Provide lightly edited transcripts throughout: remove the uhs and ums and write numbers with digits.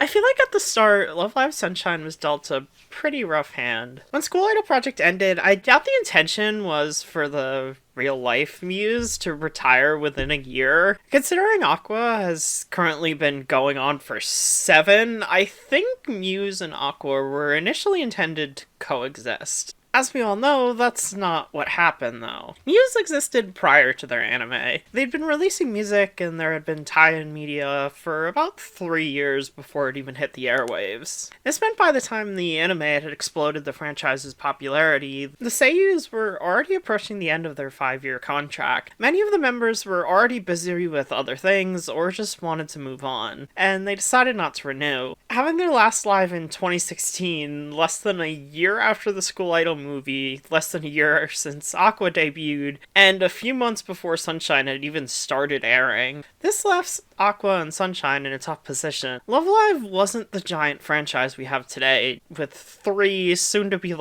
I feel like at the start, Love Live Sunshine was dealt a pretty rough hand. When School Idol Project ended, I doubt the intention was for the real life Muse to retire within a year. Considering Aqua has currently been going on for 7, I think Muse and Aqua were initially intended to coexist. As we all know, that's not what happened, though. Muse existed prior to their anime. They'd been releasing music, and there had been tie-in media for about 3 years before it even hit the airwaves. This meant by the time the anime had exploded the franchise's popularity, the seiyus were already approaching the end of their 5-year contract. Many of the members were already busy with other things, or just wanted to move on, and they decided not to renew. Having their last live in 2016, less than a year after the School Idol movie, less than a year since Aqua debuted, and a few months before Sunshine had even started airing. This left Aqua and Sunshine in a tough position. Love Live wasn't the giant franchise we have today, with 3, soon to be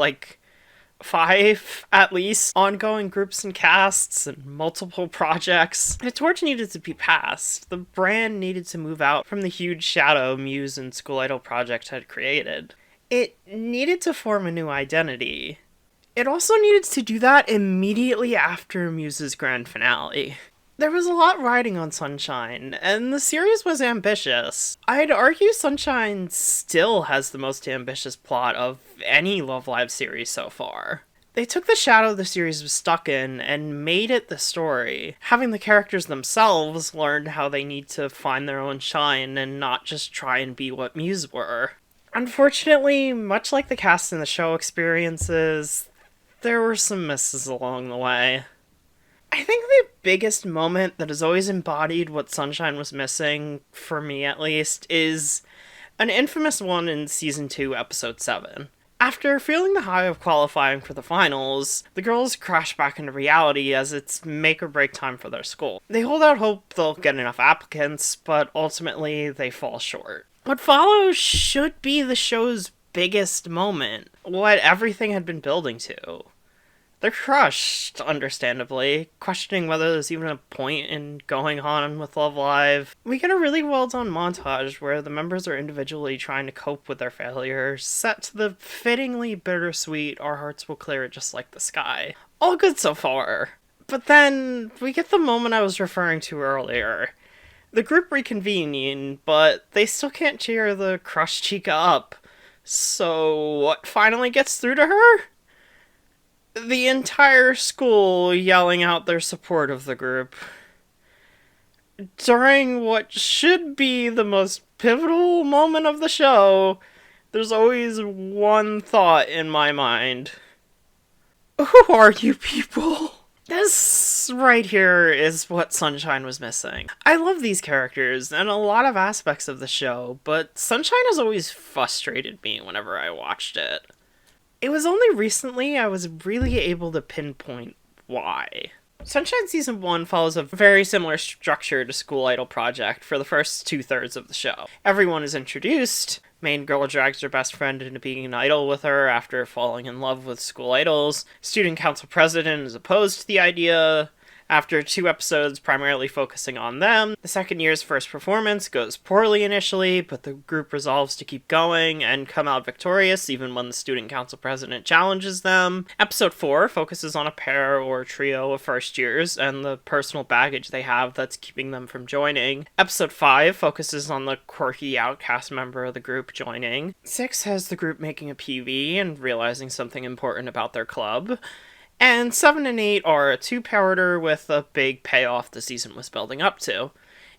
5 at least, ongoing groups and casts and multiple projects. The torch needed to be passed. The brand needed to move out from the huge shadow Muse and School Idol Project had created. It needed to form a new identity. It also needed to do that immediately after Muse's grand finale. There was a lot riding on Sunshine, and the series was ambitious. I'd argue Sunshine still has the most ambitious plot of any Love Live series so far. They took the shadow the series was stuck in and made it the story, having the characters themselves learn how they need to find their own shine and not just try and be what Muse were. Unfortunately, much like the cast in the show experiences, there were some misses along the way. I think the biggest moment that has always embodied what Sunshine was missing, for me at least, is an infamous one in Season 2, Episode 7. After feeling the high of qualifying for the finals, the girls crash back into reality as it's make or break time for their school. They hold out hope they'll get enough applicants, but ultimately they fall short. What follows should be the show's biggest moment, what everything had been building to. They're crushed, understandably, questioning whether there's even a point in going on with Love Live. We get a really well done montage where the members are individually trying to cope with their failures, set to the fittingly bittersweet "Our hearts will clear it just like the sky." All good so far. But then, we get the moment I was referring to earlier. The group reconvene, but they still can't cheer the crushed Chica up. So, what finally gets through to her? The entire school yelling out their support of the group. During what should be the most pivotal moment of the show, there's always one thought in my mind. Who are you people? This right here is what Sunshine was missing. I love these characters and a lot of aspects of the show, but Sunshine has always frustrated me whenever I watched it. It was only recently I was really able to pinpoint why. Sunshine Season 1 follows a very similar structure to School Idol Project for the first 2/3 of the show. Everyone is introduced, main girl drags her best friend into being an idol with her after falling in love with school idols, student council president is opposed to the idea. After 2 episodes primarily focusing on them, the second year's first performance goes poorly initially, but the group resolves to keep going and come out victorious even when the student council president challenges them. Episode 4 focuses on a pair or trio of first years and the personal baggage they have that's keeping them from joining. Episode 5 focuses on the quirky outcast member of the group joining. 6 has the group making a PV and realizing something important about their club. And 7 and 8 are a 2-parter with a big payoff the season was building up to.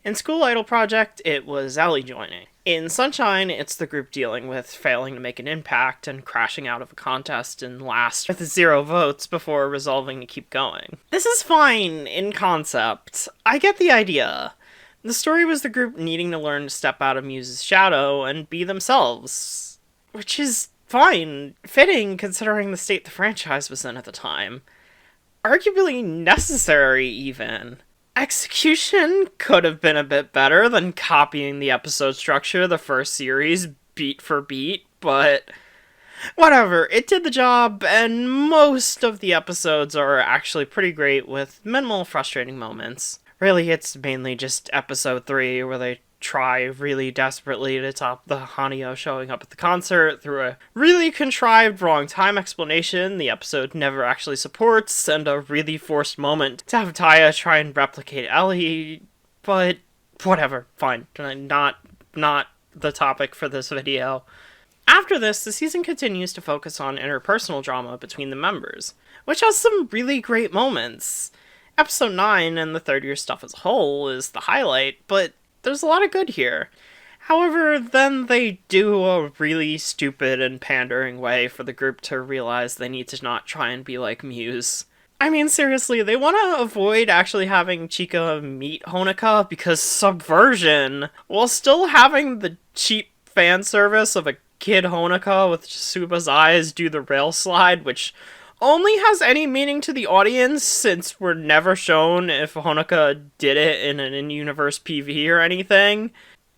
In School Idol Project, it was Ellie joining. In Sunshine, it's the group dealing with failing to make an impact and crashing out of a contest in last with 0 votes before resolving to keep going. This is fine in concept. I get the idea. The story was the group needing to learn to step out of Muse's shadow and be themselves. Which is fine, fitting considering the state the franchise was in at the time. Arguably necessary, even. Execution could have been a bit better than copying the episode structure of the first series beat for beat, but whatever, it did the job, and most of the episodes are actually pretty great with minimal frustrating moments. Really, it's mainly just episode 3 where they try really desperately to top the Hanyo showing up at the concert through a really contrived wrong time explanation the episode never actually supports, and a really forced moment to have Taya try and replicate Ellie, but whatever, fine. Not the topic for this video. After this, the season continues to focus on interpersonal drama between the members, which has some really great moments. Episode 9 and the third year stuff as a whole is the highlight, but there's a lot of good here. However, then they do a really stupid and pandering way for the group to realize they need to not try and be like Muse. I mean, seriously, they want to avoid actually having Chika meet Honoka because subversion, while still having the cheap fan service of a kid Honoka with Suba's eyes do the rail slide, which only has any meaning to the audience since we're never shown if Honoka did it in an in-universe PV or anything.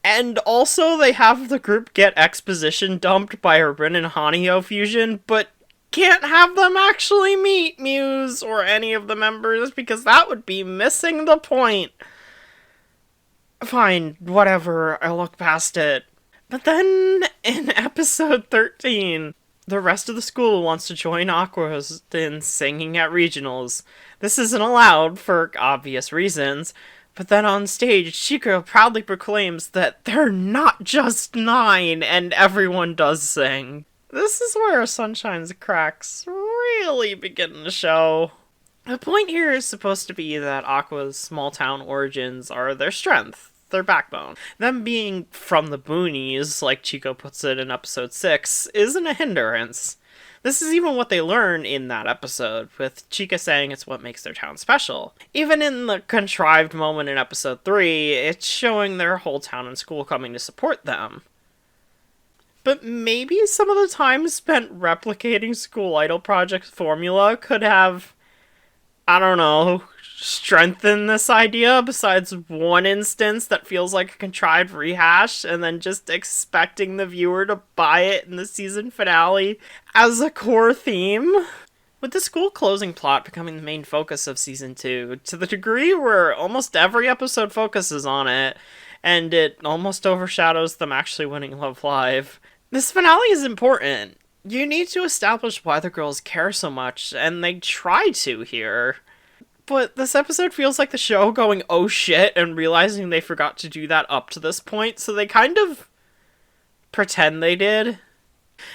And also they have the group get exposition dumped by a Rin and Hanyo fusion, but can't have them actually meet Muse or any of the members because that would be missing the point. Fine, whatever, I'll look past it. But then, in episode 13, the rest of the school wants to join Aquas in singing at regionals. This isn't allowed for obvious reasons, but then on stage, Chika proudly proclaims that they're not just 9 and everyone does sing. This is where Sunshine's cracks really begin to show. The point here is supposed to be that Aqua's small town origins are their strength, their backbone. Them being from the boonies, like Chico puts it in episode 6, isn't a hindrance. This is even what they learn in that episode, with Chika saying it's what makes their town special. Even in the contrived moment in episode 3, it's showing their whole town and school coming to support them. But maybe some of the time spent replicating School Idol Project's formula could have, I don't know, strengthen this idea besides one instance that feels like a contrived rehash and then just expecting the viewer to buy it in the season finale as a core theme. With the school closing plot becoming the main focus of season 2, to the degree where almost every episode focuses on it, and it almost overshadows them actually winning Love Live, this finale is important. You need to establish why the girls care so much, and they try to here. But this episode feels like the show going, oh shit, and realizing they forgot to do that up to this point, so they kind of pretend they did.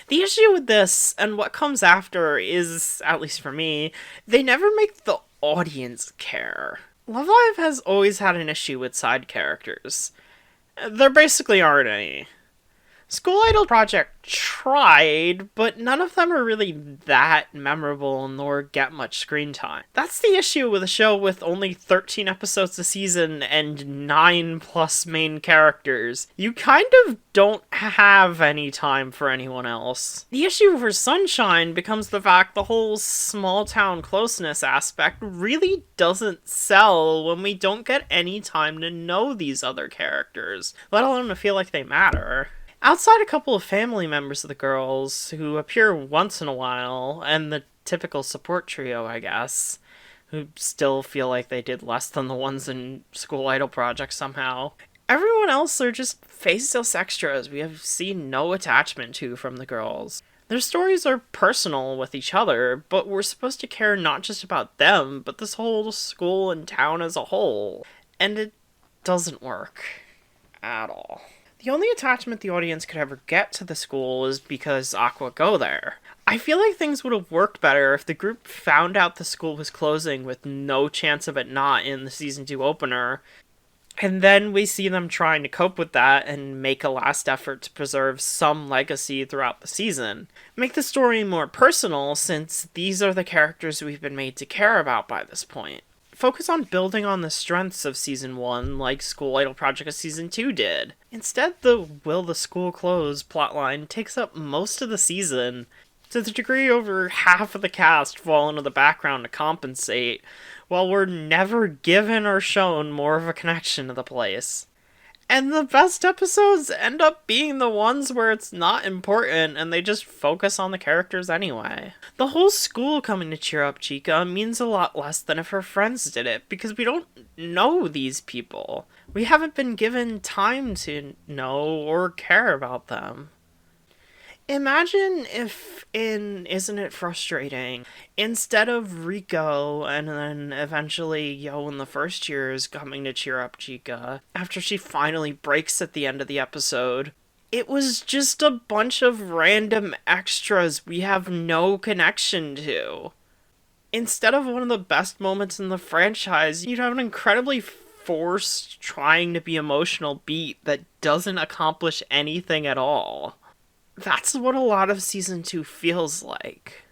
The issue with this, and what comes after, is, at least for me, they never make the audience care. Love Live has always had an issue with side characters. There basically aren't any. School Idol Project tried, but none of them are really that memorable nor get much screen time. That's the issue with a show with only 13 episodes a season and 9 plus main characters. You kind of don't have any time for anyone else. The issue for Sunshine becomes the fact the whole small town closeness aspect really doesn't sell when we don't get any time to know these other characters, let alone to feel like they matter. Outside a couple of family members of the girls, who appear once in a while, and the typical support trio, I guess, who still feel like they did less than the ones in School Idol Project somehow, everyone else are just faceless extras we have seen no attachment to from the girls. Their stories are personal with each other, but we're supposed to care not just about them, but this whole school and town as a whole. And it doesn't work. At all. The only attachment the audience could ever get to the school is because Aqua go there. I feel like things would have worked better if the group found out the school was closing with no chance of it not in the season 2 opener, and then we see them trying to cope with that and make a last effort to preserve some legacy throughout the season. Make the story more personal since these are the characters we've been made to care about by this point. Focus on building on the strengths of Season 1 like School Idol Project of Season 2 did. Instead, the will the school close plotline takes up most of the season, to the degree over half of the cast fall into the background to compensate, while we're never given or shown more of a connection to the place. And the best episodes end up being the ones where it's not important and they just focus on the characters anyway. The whole school coming to cheer up Chica means a lot less than if her friends did it, because we don't know these people. We haven't been given time to know or care about them. Imagine if in Isn't It Frustrating, instead of Rico and then eventually Yo in the first year is coming to cheer up Chica, after she finally breaks at the end of the episode, it was just a bunch of random extras we have no connection to. Instead of one of the best moments in the franchise, you'd have an incredibly forced, trying to be emotional beat that doesn't accomplish anything at all. That's what a lot of season 2 feels like.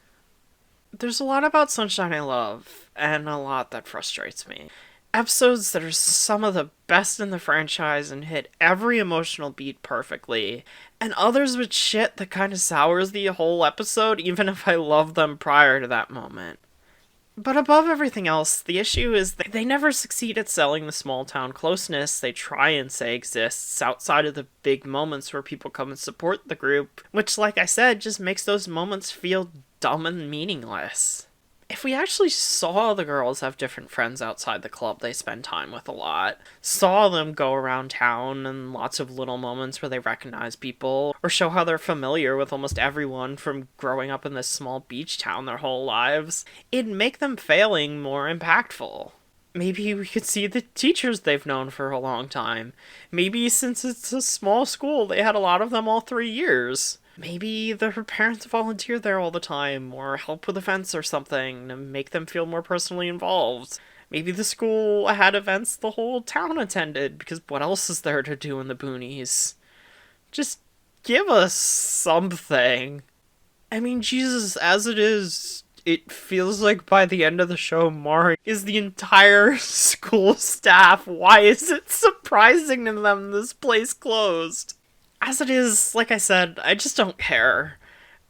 There's a lot about Sunshine I love, and a lot that frustrates me. Episodes that are some of the best in the franchise and hit every emotional beat perfectly, and others with shit that kind of sours the whole episode, even if I love them prior to that moment. But above everything else, the issue is that they never succeed at selling the small town closeness they try and say exists outside of the big moments where people come and support the group, which, like I said, just makes those moments feel dumb and meaningless. If we actually saw the girls have different friends outside the club they spend time with a lot, saw them go around town and lots of little moments where they recognize people, or show how they're familiar with almost everyone from growing up in this small beach town their whole lives, it'd make them failing more impactful. Maybe we could see the teachers they've known for a long time. Maybe since it's a small school, they had a lot of them all 3 years. Maybe their parents volunteer there all the time, or help with events or something to make them feel more personally involved. Maybe the school had events the whole town attended, because what else is there to do in the boonies? Just give us something. I mean, Jesus, as it is, it feels like by the end of the show, Mari is the entire school staff. Why is it surprising to them this place closed? As it is, like I said, I just don't care.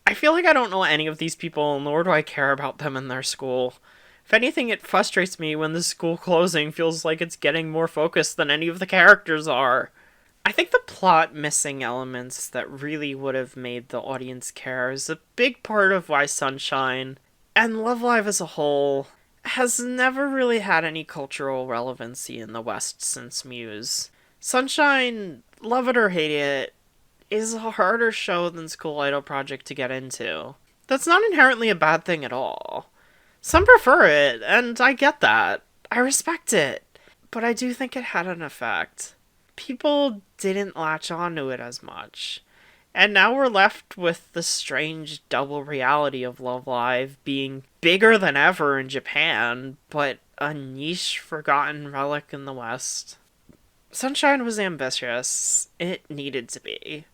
I feel like I don't know any of these people, nor do I care about them in their school. If anything, it frustrates me when the school closing feels like it's getting more focused than any of the characters are. I think the plot missing elements that really would have made the audience care is a big part of why Sunshine, and Love Live as a whole, has never really had any cultural relevancy in the West since Muse. Sunshine, love it or hate it, is a harder show than School Idol Project to get into. That's not inherently a bad thing at all. Some prefer it, and I get that. I respect it. But I do think it had an effect. People didn't latch onto it as much. And now we're left with the strange double reality of Love Live being bigger than ever in Japan, but a niche forgotten relic in the West. Sunshine was ambitious. It needed to be.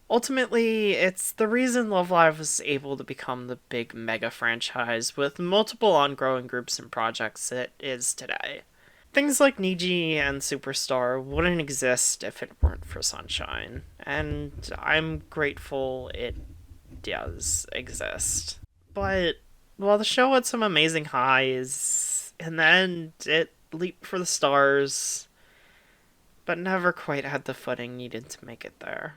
Ultimately, it's the reason Love Live was able to become the big mega franchise with multiple ongoing groups and projects it is today. Things like Niji and Superstar wouldn't exist if it weren't for Sunshine, and I'm grateful it does exist. But while the show had some amazing highs, in the end it leaped for the stars, but never quite had the footing needed to make it there.